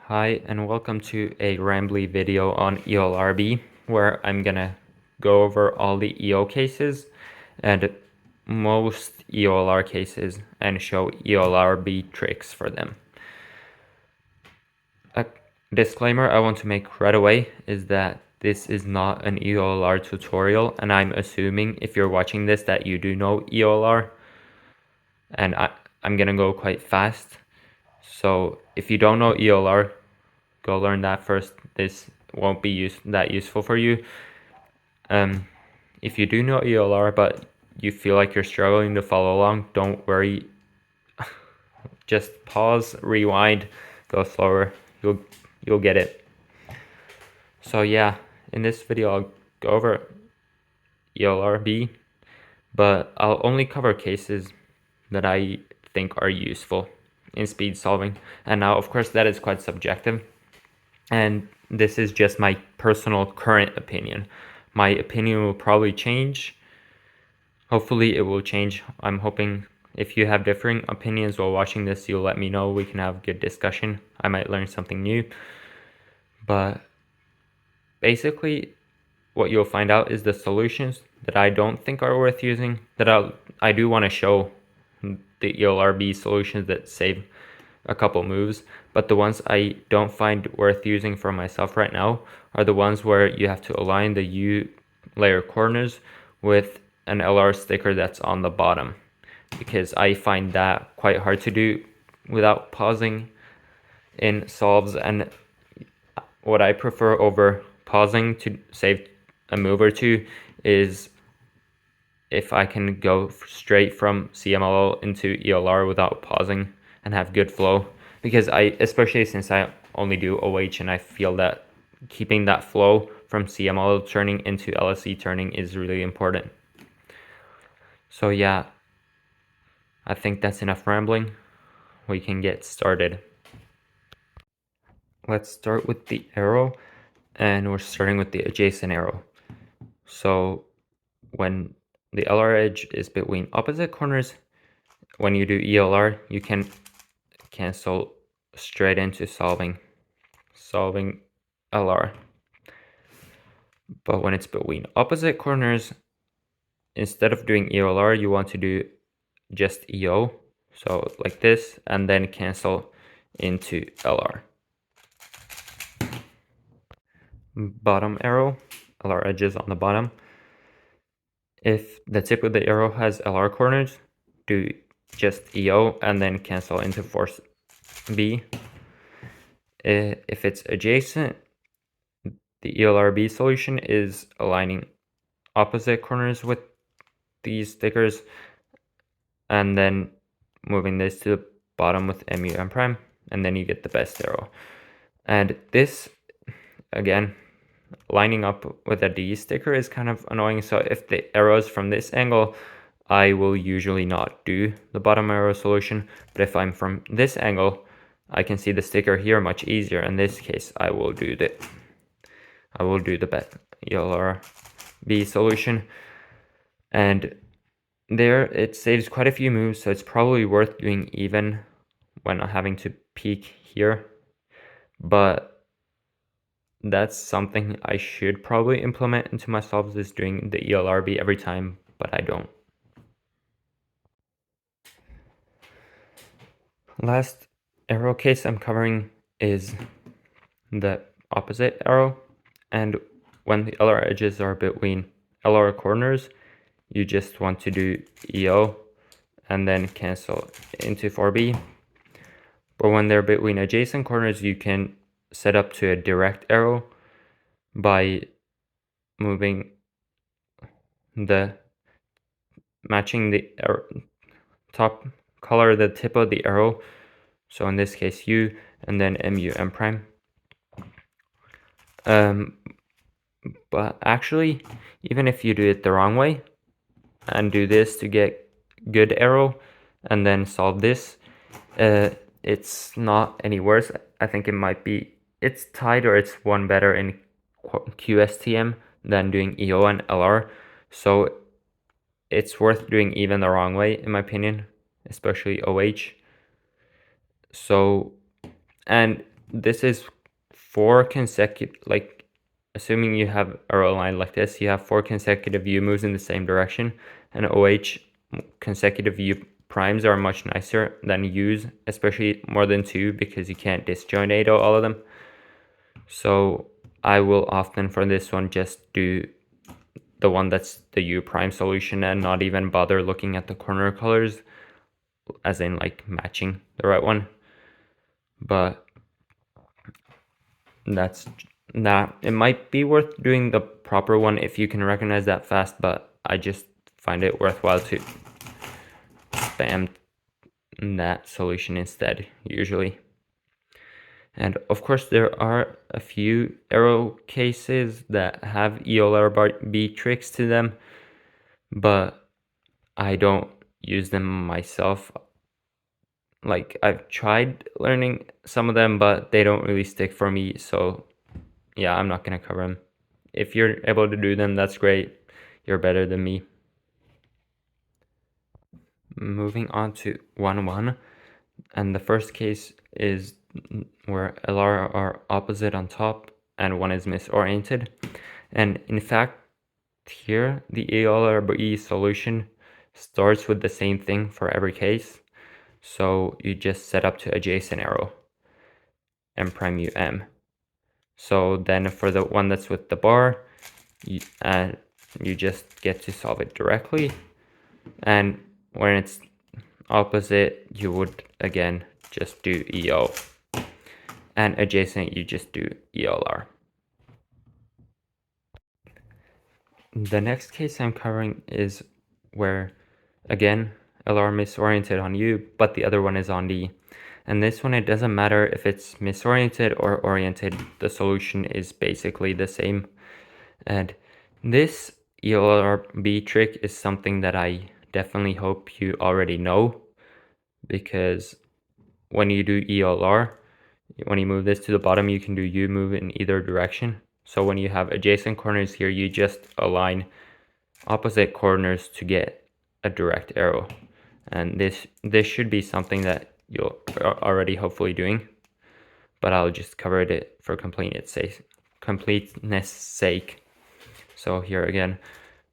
Hi and welcome to a rambly video on EOLRb where I'm gonna go over all the EO cases and most EOLR cases and show EOLRb tricks for them. A disclaimer I want to make right away is that this is not an EOLR tutorial, and I'm assuming if you're watching this that you do know EOLR, and I'm gonna go quite fast. So if you don't know EOLR, go learn that first. This won't be that useful for you. If you do know EOLR but you feel like you're struggling to follow along, don't worry. Just pause, rewind, go slower. You'll get it. So yeah, in this video I'll go over EOLRb, but I'll only cover cases that I think are useful in speed solving. And now, of course, that is quite subjective. And this is just my personal current opinion. My opinion will probably change. Hopefully it will change. I'm hoping if you have differing opinions while watching this, you'll let me know. We can have a good discussion. I might learn something new. But basically, what you'll find out is the solutions that I don't think are worth using, that I do want to show the EOLRb solutions that save a couple moves, but the ones I don't find worth using for myself right now are the ones where you have to align the U layer corners with an LR sticker that's on the bottom, because I find that quite hard to do without pausing in solves. And what I prefer over pausing to save a move or two is if I can go straight from CMLL into EOLR without pausing and have good flow, because especially since I only do OH, and I feel that keeping that flow from CMLL turning into LSE turning is really important. So yeah, I think that's enough rambling. We can get started. Let's start with the arrow, and we're starting with the adjacent arrow. So when the LR edge is between opposite corners, when you do EOLR, you can cancel straight into solving LR. But when it's between opposite corners, instead of doing EOLR, you want to do just EO, so like this, and then cancel into LR. Bottom arrow, LR edges on the bottom. If the tip of the arrow has LR corners, do just EO and then cancel into force B. If it's adjacent, the EOLRb solution is aligning opposite corners with these stickers and then moving this to the bottom with MUM prime, and then you get the best arrow. And this, again, lining up with a D sticker is kind of annoying. So if the arrow is from this angle, I will usually not do the bottom arrow solution. But if I'm from this angle, I can see the sticker here much easier. In this case, I will do the EOLRb solution. And there it saves quite a few moves, so it's probably worth doing even when not having to peek here. But that's something I should probably implement into my solves, is doing the EOLRb every time, but I don't. Last arrow case I'm covering is the opposite arrow, and when the LR edges are between LR corners, you just want to do EO and then cancel into 4B. But when they're between adjacent corners, you can set up to a direct arrow by matching the top color, the tip of the arrow. So in this case, U and then MUM prime. But actually, even if you do it the wrong way and do this to get good arrow and then solve this, it's not any worse. I think it's tied or it's one better in QSTM than doing EO and LR. So it's worth doing even the wrong way, in my opinion, especially OH. So, and this is 4 consecutive, like assuming you have a row line like this, you have 4 consecutive U moves in the same direction, and OH consecutive U primes are much nicer than U's, especially more than 2, because you can't disjoint all of them. So I will often for this one just do the one that's the U prime solution and not even bother looking at the corner colors, as in like matching the right one. But that's that. It might be worth doing the proper one if you can recognize that fast, but I just find it worthwhile to spam that solution instead, usually. And of course, there are a few arrow cases that have EOLRb tricks to them, but I don't use them myself. Like, I've tried learning some of them, but they don't really stick for me, so yeah, I'm not gonna cover them. If you're able to do them, that's great. You're better than me. Moving on to 1-1, and the first case is where LR are opposite on top and one is misoriented. And in fact, here the EOLRb solution starts with the same thing for every case. So you just set up to adjacent arrow, M prime U M. So then for the one that's with the bar, you just get to solve it directly. And when it's opposite, you would again just do EO. And adjacent, you just do EOLR. The next case I'm covering is where, again, LR misoriented on U, but the other one is on D. And this one, it doesn't matter if it's misoriented or oriented, the solution is basically the same. And this EOLRb trick is something that I definitely hope you already know, because when you do EOLR, when you move this to the bottom, you can do U move in either direction. So when you have adjacent corners here, you just align opposite corners to get a direct arrow. And this should be something that you're already hopefully doing, but I'll just cover it for completeness sake. So here again,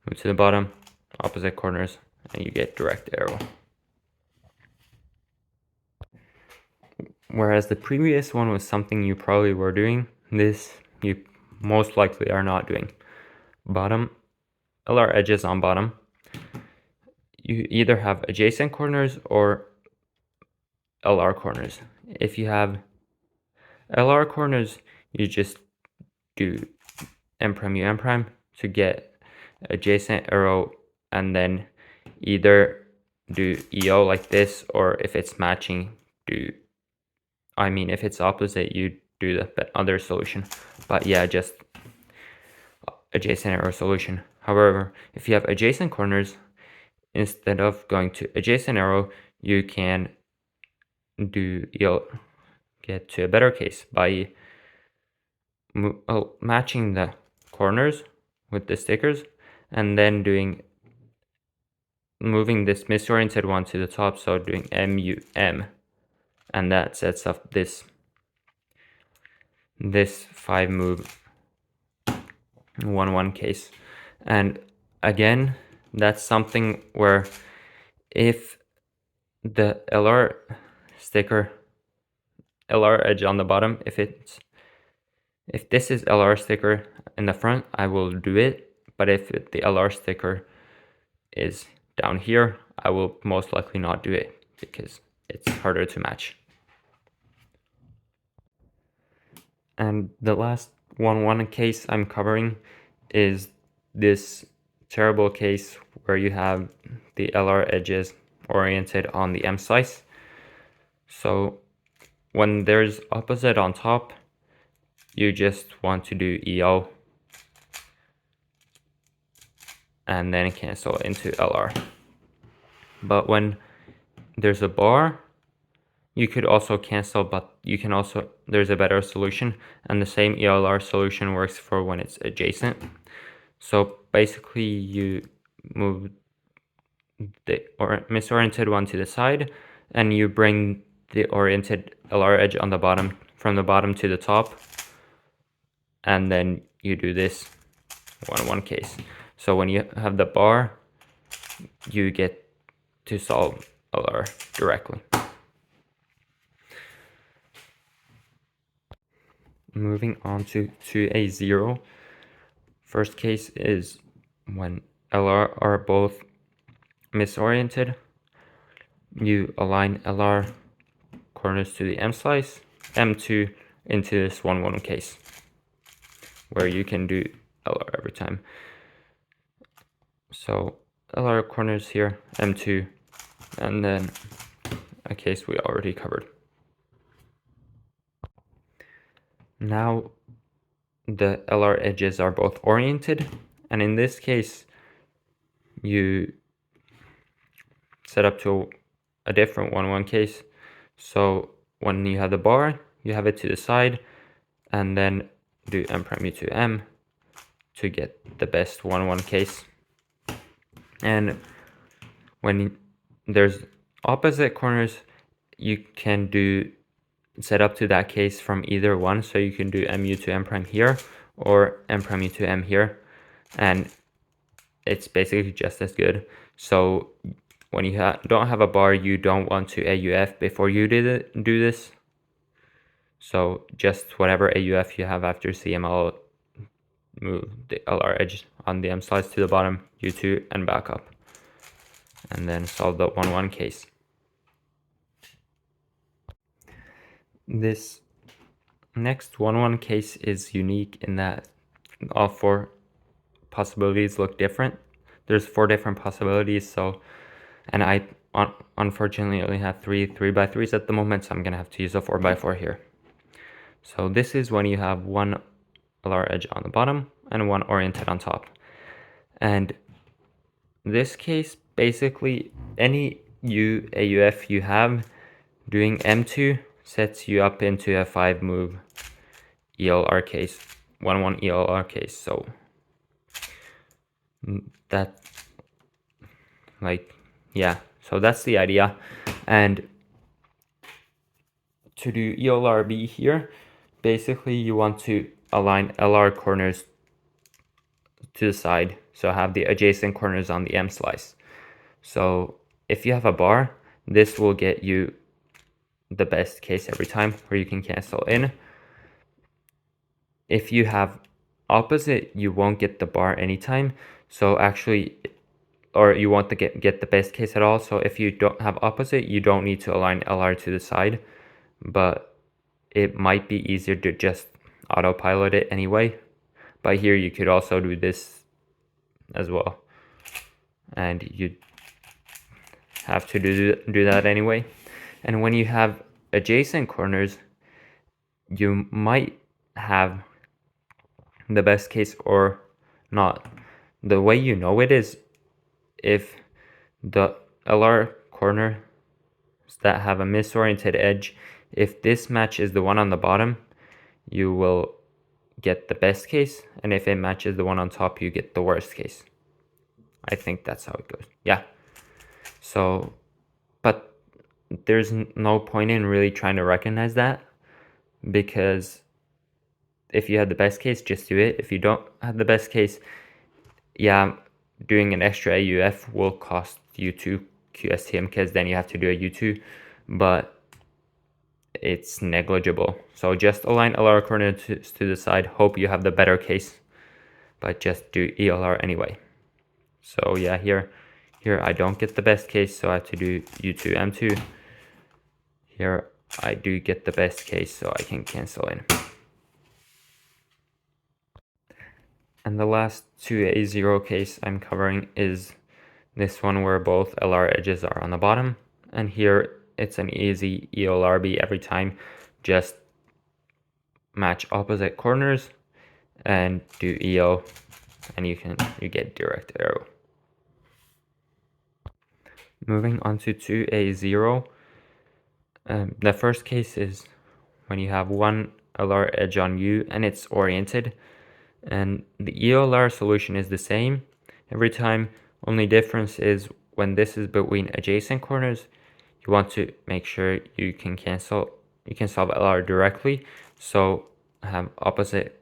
move to the bottom, opposite corners, and you get direct arrow. Whereas the previous one was something you probably were doing, this you most likely are not doing. Bottom, LR edges on bottom. You either have adjacent corners or LR corners. If you have LR corners, you just do M prime U M prime to get adjacent arrow, and then either do EO like this, or if it's matching, if it's opposite, you do the other solution. But yeah, just adjacent arrow solution. However, if you have adjacent corners, instead of going to adjacent arrow, you can do get to a better case by matching the corners with the stickers, and then moving this misoriented one to the top, so doing MUM, and that sets up this 5 move 1-1 case. And again, that's something where if the LR edge on the bottom, if this is LR sticker in the front, I will do it. But if the LR sticker is down here, I will most likely not do it because it's harder to match. And the last 1-1 case I'm covering is this terrible case where you have the LR edges oriented on the M slice. So when there's opposite on top, you just want to do EO and then cancel into LR. But when there's a bar, you could also cancel, but there's a better solution, and the same EOLR solution works for when it's adjacent. So basically you move the misoriented one to the side, and you bring the oriented LR edge on the bottom from the bottom to the top, and then you do this 1-1 case. So when you have the bar, you get to solve LR directly. Moving on to 2A0. First case is when LR are both misoriented. You align LR corners to the M slice, M2 into this 1-1 case, where you can do LR every time. So LR corners here, M2, and then a case we already covered. Now the LR edges are both oriented, and in this case you set up to a different 1-1 case. So when you have the bar, you have it to the side, and then do M prime U to M to get the best 1-1 case. And when there's opposite corners, you can do set up to that case from either one. So you can do MU to M prime here or M prime U to M here, and it's basically just as good. So when you don't have a bar, you don't want to AUF before you do this. So just whatever AUF you have after CML, move the LR edge on the M slice to the bottom, U2, and back up. And then solve the 1-1 case. This next 1-1 case is unique in that all 4 possibilities look different. There's 4 different possibilities, so, and I unfortunately only have 3 3x3s at the moment, so I'm gonna have to use a 4x4 here. So this is when you have one LR edge on the bottom and one oriented on top. And this case, basically any AUF you have, doing M2 sets you up into a 5-move EOLR case, 1-1 EOLR case. So that, like, yeah, so that's the idea. And to do EOLRb here, basically you want to align LR corners to the side, so have the adjacent corners on the M slice. So if you have a bar, this will get you the best case every time, where you can cancel in. If you have opposite, you won't get the bar anytime. So actually, or you won't get the best case at all. So if you don't have opposite, you don't need to align LR to the side, but it might be easier to just autopilot it anyway. But here you could also do this as well, and you have to do that anyway. And when you have adjacent corners, you might have the best case or not. The way you know it is if the LR corners that have a misoriented edge, if this matches the one on the bottom, you will get the best case, and if it matches the one on top, you get the worst case. I think that's how it goes. Yeah. So, but there's no point in really trying to recognize that, because if you have the best case, just do it. If you don't have the best case, yeah, doing an extra AUF will cost you 2 QSTM, because then you have to do a U2, but it's negligible. So just align LR corners to the side, hope you have the better case, but just do EOLR anyway. So yeah, here I don't get the best case, so I have to do U2 M2. Here I do get the best case, so I can cancel in. And the last 2A0 case I'm covering is this one where both LR edges are on the bottom, and here it's an easy EOLRb every time. Just match opposite corners and do EO, and you get direct arrow. Moving on to 2A0, the first case is when you have one LR edge on U and it's oriented, and the EOLR solution is the same every time. Only difference is when this is between adjacent corners, you want to make sure you can cancel you can solve LR directly. So have opposite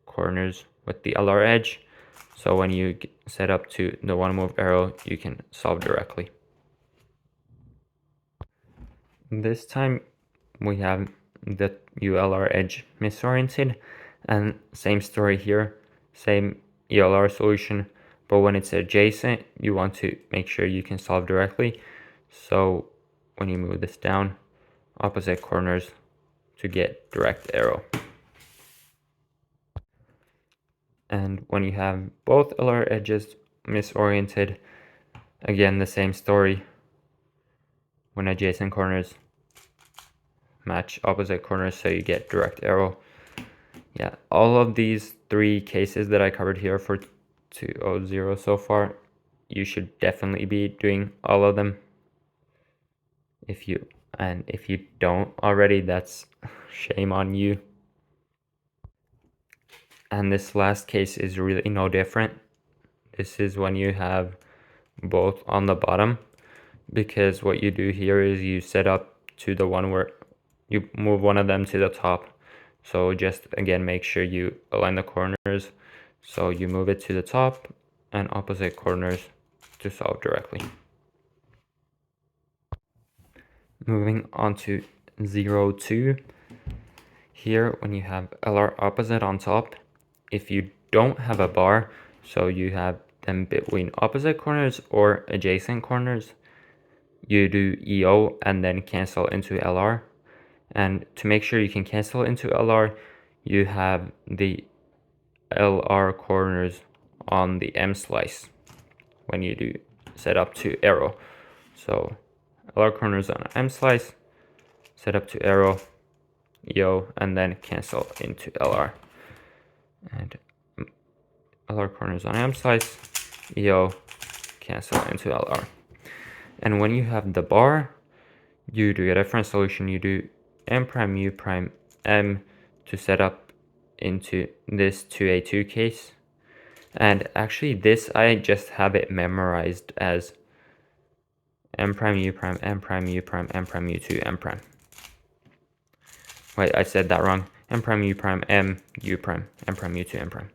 corners with the LR edge. So when you set up to the one move arrow, you can solve directly. This time we have the EOLR edge misoriented, and same story here, same EOLR solution, but when it's adjacent, you want to make sure you can solve directly. So when you move this down, opposite corners to get direct arrow. And when you have both LR edges misoriented, again the same story. When adjacent corners match opposite corners, so you get direct arrow. Yeah, all of these three cases that I covered here for 200 so far, you should definitely be doing all of them. If you don't already, that's shame on you. And this last case is really no different. This is when you have both on the bottom, because what you do here is you set up to the one where you move one of them to the top. So just again make sure you align the corners, so you move it to the top and opposite corners to solve directly. Moving on to 0-2. Here when you have LR opposite on top, if you don't have a bar, so you have them between opposite corners or adjacent corners, you do EO and then cancel into LR. And to make sure you can cancel into LR, you have the LR corners on the M slice when you do set up to arrow. So LR corners on M slice, set up to arrow, EO, and then cancel into LR. And LR corners on M slice, EO, cancel into LR. And when you have the bar, you do a different solution. You do M prime U prime M to set up into this 2A2 case. And actually this, I just have it memorized as M prime U prime, M prime U prime, M prime U2, M prime. Wait, I said that wrong. M prime U prime, M U prime, M prime U2, M prime.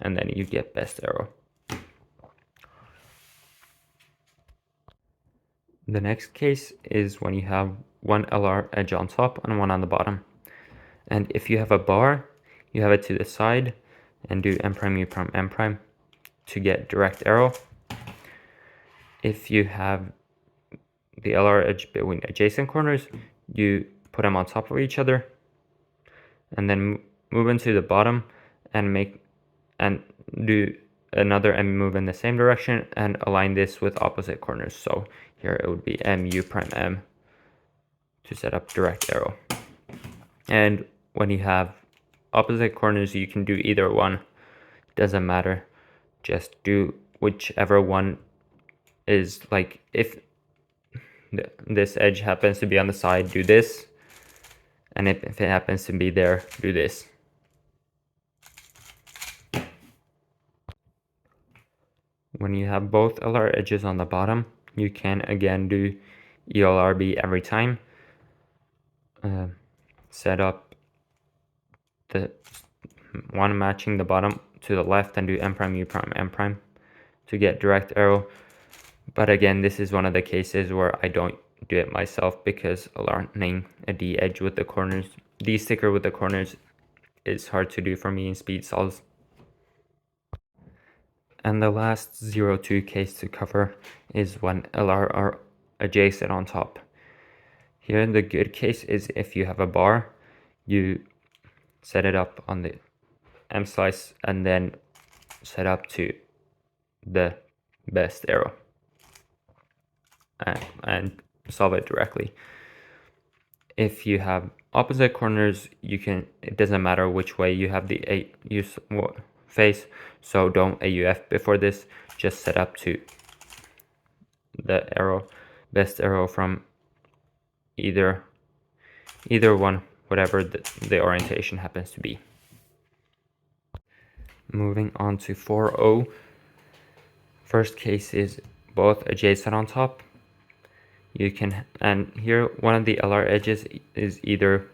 And then you get best arrow. The next case is when you have one LR edge on top and one on the bottom. And if you have a bar, you have it to the side and do M prime U prime M prime to get direct arrow. If you have the LR edge between adjacent corners, you put them on top of each other and then move into the bottom and do another M move in the same direction and align this with opposite corners. So here it would be M U prime M to set up direct arrow. And when you have opposite corners, you can do either one, doesn't matter, just do whichever one is, like if this edge happens to be on the side, do this, and if it happens to be there, do this. When you have both LR edges on the bottom, you can again do EOLRb every time. Set up the one matching the bottom to the left and do M prime U prime M prime to get direct arrow. But again, this is one of the cases where I don't do it myself because aligning a D edge with the corners, D sticker with the corners, is hard to do for me in speed solves. And the last 0-2 case to cover is when LR are adjacent on top. Here the good case is if you have a bar, you set it up on the M slice and then set up to the best arrow and solve it directly. If you have opposite corners, it doesn't matter which way you have the face, so don't AUF before this, just set up to the best arrow from either one, whatever the orientation happens to be. Moving on to 4-0. First case is both adjacent on top. you can, and here one of the LR edges is either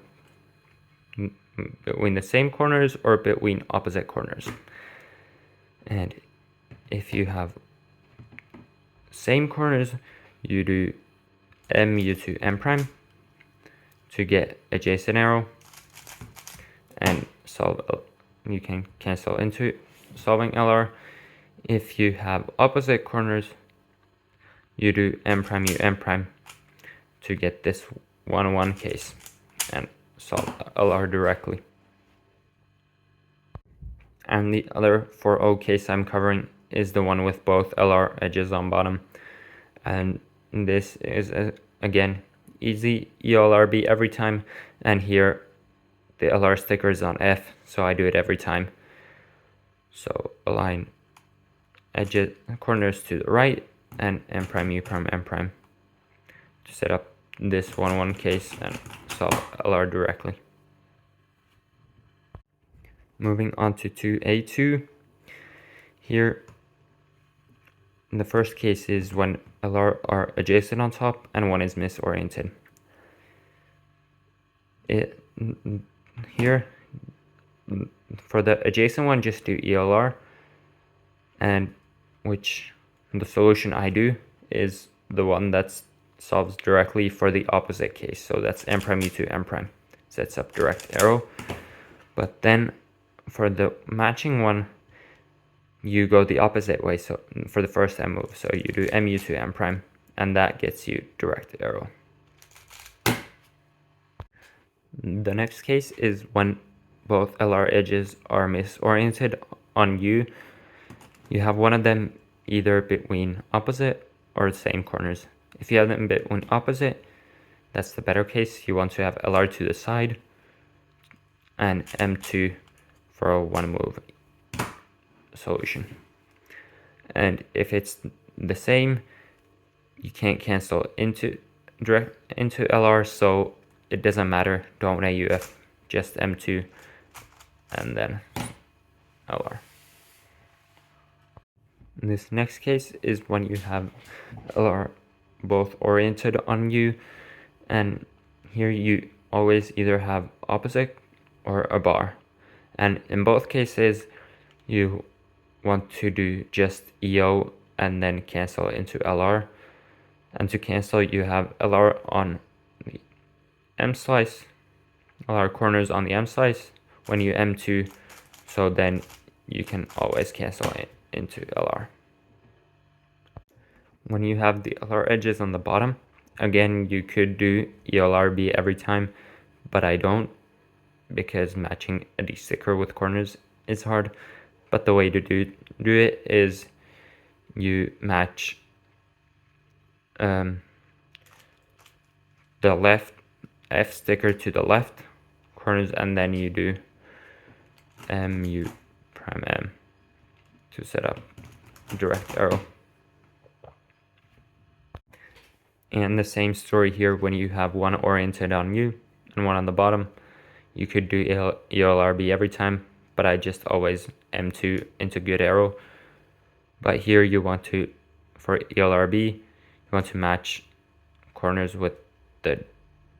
between the same corners or between opposite corners. And if you have same corners, you do mu to m prime to get adjacent arrow, and solve. You can cancel into solving LR. If you have opposite corners, you do m prime u m prime to get this 1-1 case and solve LR directly. And the other 4-0 case I'm covering is the one with both LR edges on bottom. And this is, again, easy EOLRb every time. And here the LR sticker is on F, so I do it every time. So align edges, corners to the right, and m prime u prime m prime to set up this 1-1 case and solve LR directly. Moving on to 2A2. Here, the first case is when LR are adjacent on top and one is misoriented. Here, for the adjacent one, just do EOLR, and which the solution I do is the one that solves directly for the opposite case. So that's m prime u to m prime, sets up direct arrow. But then for the matching one, you go the opposite way. So for the first M move, so you do mu to m prime, and that gets you direct arrow. The next case is when both LR edges are misoriented on U. You have one of them either between opposite or the same corners. If you have them between opposite, that's the better case. You want to have LR to the side and M2 for a 1 move solution. And if it's the same, you can't cancel into LR, so it doesn't matter. Don't AUF, just M2 and then LR. This next case is when you have LR both oriented on you, and here you always either have opposite or a bar, and in both cases you want to do just EO and then cancel into LR. And to cancel, you have LR on the M slice, LR corners on the M slice when you M2, so then you can always cancel it into LR. When you have the LR edges on the bottom, again, you could do EOLRb every time, but I don't, because matching a D sticker with corners is hard. But the way to do it is you match the left F sticker to the left corners, and then you do mu prime m to set up direct arrow. And the same story here when you have one oriented on you and one on the bottom. You could do EOLRb every time, but I just always M2 into good arrow. But here you want to, for EOLRb, you want to match corners with the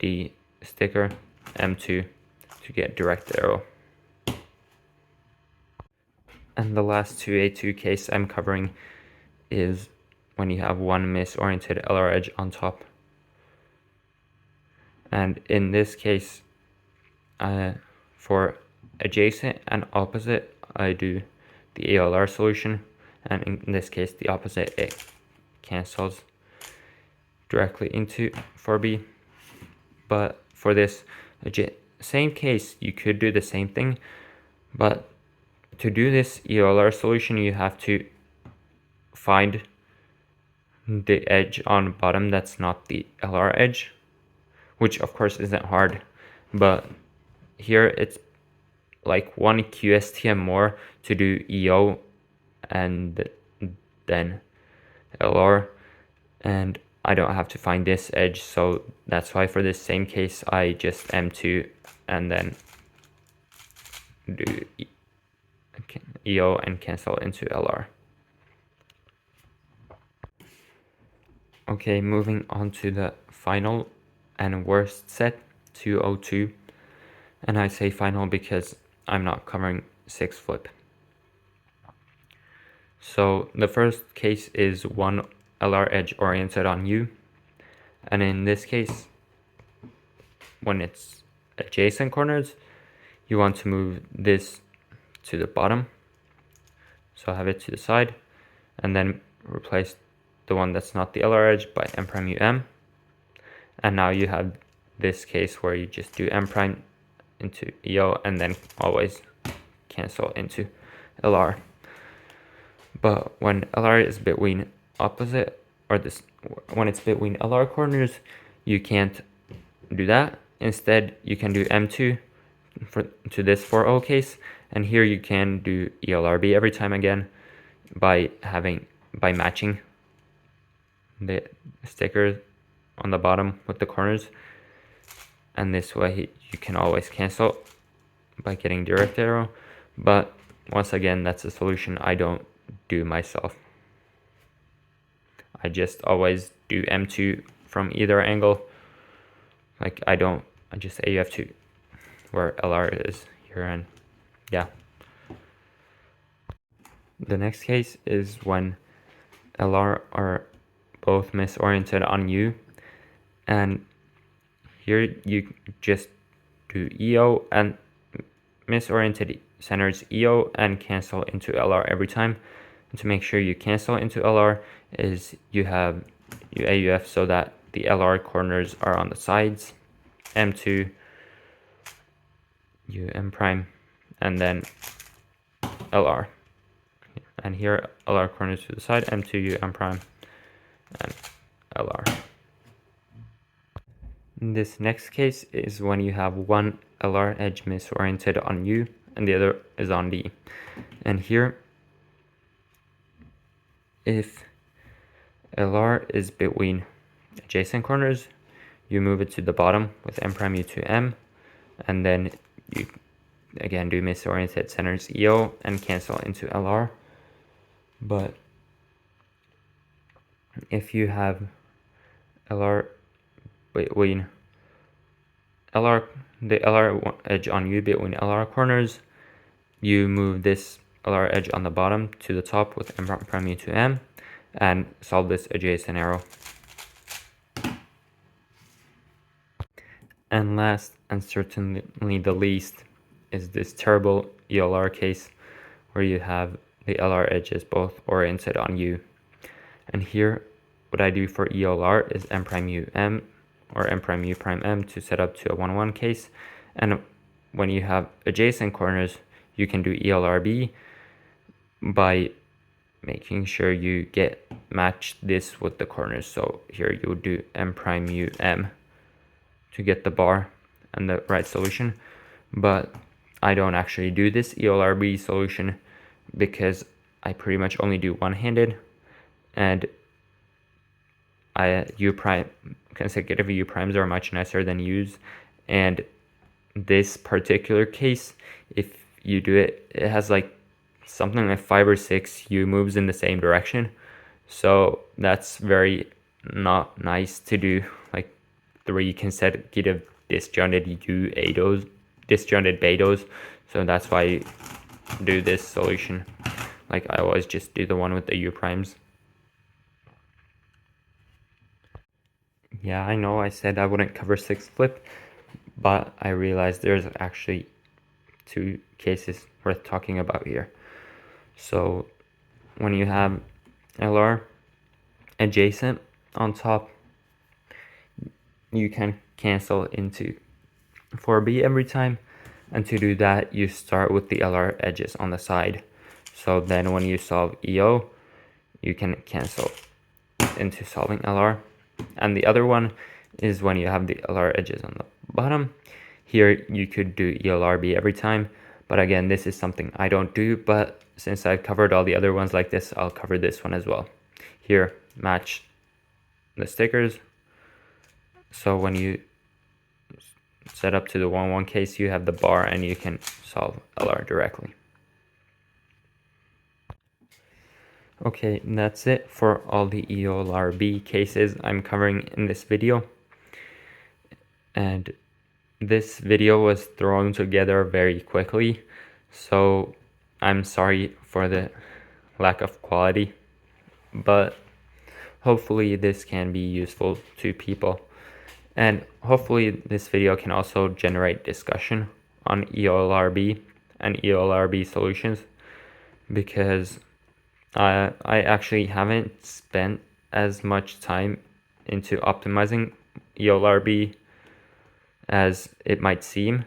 D sticker, M2, to get direct arrow. And the last 2A2 case I'm covering is when you have one misoriented LR edge on top. And in this case, for adjacent and opposite, I do the EOLR solution, and in this case the opposite, it cancels directly into 4B. But for this same case, you could do the same thing, but to do this EOLR solution, you have to find the edge on bottom that's not the LR edge, which of course isn't hard, but here it's like 1 QSTM more to do EO and then LR, and I don't have to find this edge, so that's why for this same case I just M2 and then do EO and cancel into LR. Okay, moving on to the final and worst set, 202. And I say final because I'm not covering 6 flip. So the first case is one LR edge oriented on you. And in this case, when it's adjacent corners, you want to move this to the bottom. So have it to the side, and then replace the one that's not the LR edge by M prime U M. And now you have this case where you just do M prime into EO and then always cancel into LR. But when LR is between opposite, or this, when it's between LR corners, you can't do that. Instead, you can do M2 to this 4O case, and here you can do EOLRb every time again by matching the sticker on the bottom with the corners, and this way you can always cancel by getting direct arrow. But once again, that's a solution I don't do myself. I just always do M2 from either angle. Like I just AUF2 where LR is here, and yeah. The next case is when LR are both misoriented on you, and here you just do EO and misoriented centers EO and cancel into LR every time. And to make sure you cancel into LR is you AUF so that the LR corners are on the sides, M2, U M prime, and then LR. And here LR corners to the side, M2, U M prime, and LR. This next case is when you have one LR edge misoriented on U and the other is on D. And here, if LR is between adjacent corners, you move it to the bottom with M prime U to M, and then you again do misoriented centers EO and cancel into LR. But if you have LR between the LR edge on U between LR corners, you move this LR edge on the bottom to the top with M prime U to M and solve this adjacent arrow. And last, and certainly the least, is this terrible EOLR case where you have the LR edges both oriented on U. And here, what I do for EOLR is M prime U M or M prime U prime M to set up to a 1-1 case. And when you have adjacent corners, you can do EOLRb by making sure you match this with the corners. So here you would do M prime U M to get the bar and the right solution. But I don't actually do this EOLRb solution because I pretty much only do one-handed, and consecutive U primes are much nicer than U's. And this particular case, if you do it, it has like something like 5 or 6 U moves in the same direction. So that's very not nice to do, like 3 consecutive disjointed U ADOs, disjointed betos. So that's why I do this solution. Like I always just do the one with the U primes. Yeah, I know I said I wouldn't cover 6 flip, but I realized there's actually 2 cases worth talking about here. So when you have LR adjacent on top, you can cancel into 4B every time. And to do that, you start with the LR edges on the side. So then when you solve EO, you can cancel into solving LR. And the other one is when you have the LR edges on the bottom. Here you could do EOLRb every time, but again, this is something I don't do, but since I've covered all the other ones like this, I'll cover this one as well. Here, match the stickers. So when you set up to the 1-1 case, you have the bar and you can solve LR directly. Okay, that's it for all the EOLRb cases I'm covering in this video. And this video was thrown together very quickly, so I'm sorry for the lack of quality, but hopefully this can be useful to people. And hopefully this video can also generate discussion on EOLRb and EOLRb solutions, because I actually haven't spent as much time into optimizing EOLRb as it might seem.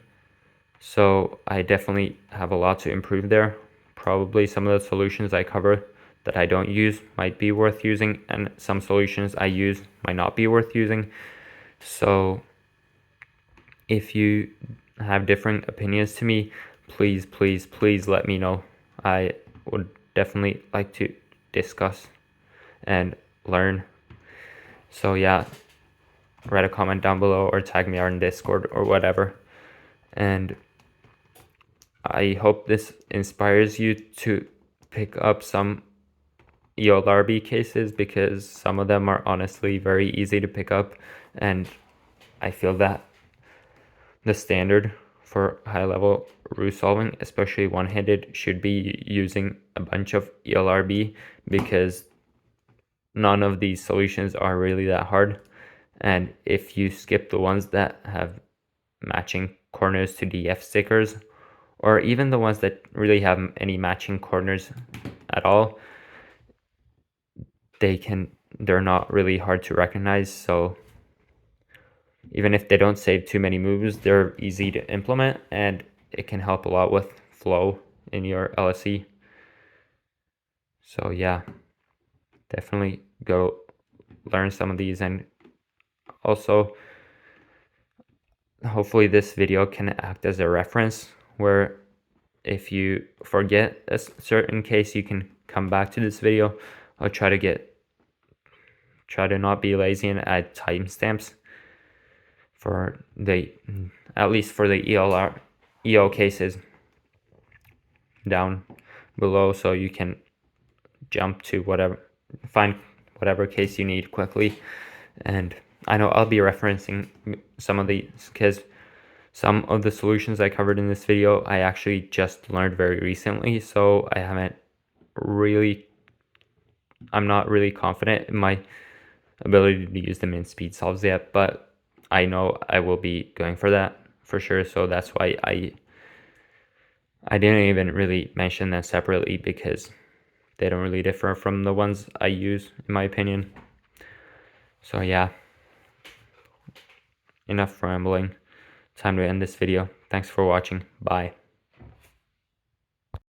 So I definitely have a lot to improve there. Probably some of the solutions I cover that I don't use might be worth using, and some solutions I use might not be worth using. So if you have different opinions to me, please let me know. I would definitely like to discuss and learn. So yeah, write a comment down below or tag me on Discord or whatever. And I hope this inspires you to pick up some EOLRb cases, because some of them are honestly very easy to pick up, and I feel that the standard for high-level root solving, especially one-handed, should be using a bunch of EOLRb, because none of these solutions are really that hard. And if you skip the ones that have matching corners to DF stickers, or even the ones that really have any matching corners at all, they're not really hard to recognize. So even if they don't save too many moves, they're easy to implement, and it can help a lot with flow in your LSE. So yeah, definitely go learn some of these, and also hopefully this video can act as a reference where if you forget a certain case, you can come back to this video. I'll try to not be lazy and add timestamps for at least for the EO cases down below, so you can jump to find whatever case you need quickly. And I know I'll be referencing some of these because some of the solutions I covered in this video I actually just learned very recently, so I'm not really confident in my ability to use them in speed solves yet, but I know I will be going for that for sure. So that's why I didn't even really mention them separately, because they don't really differ from the ones I use, in my opinion. So yeah, enough rambling. Time to end this video. Thanks for watching. Bye.